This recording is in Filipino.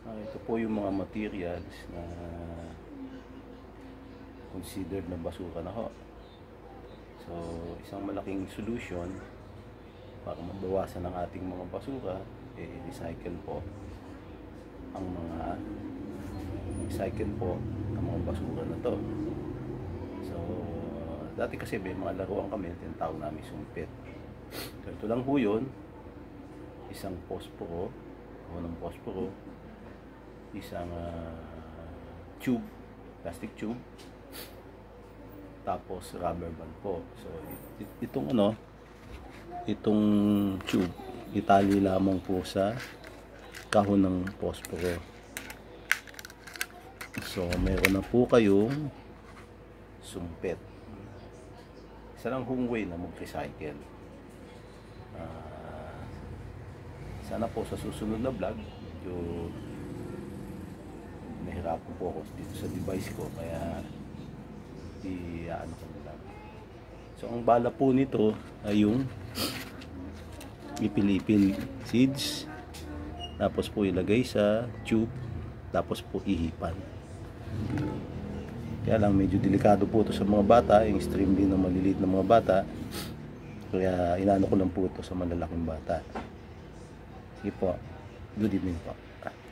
Ito po yung mga materials na considered na basura na ho. So, isang malaking solution para mabawasan ang ating mga basura, recycle po ang mga basura na to. So, dati kasi may mga laruan kami, tinatawag namin sumpit. So, ito lang po yun, isang posporo, isang tube, plastic tube, tapos rubber band po. So itong tube itali lamang po sa kahon ng posporo. So meron na po kayong sumpit. Isa lang hong way na mag-recycle. Sana po sa susunod na vlog, nahirapan po ako dito sa device ko, kaya ano ko na lang. So ang bala po nito ay yung ipil-ipil seeds, tapos po ilagay sa tube, tapos po ihipan. Kaya lang medyo delikado po ito sa mga bata, yung stream din ng maliliit na mga bata, kaya inano ko lang po ito sa malalaking bata. Sige po, good evening po.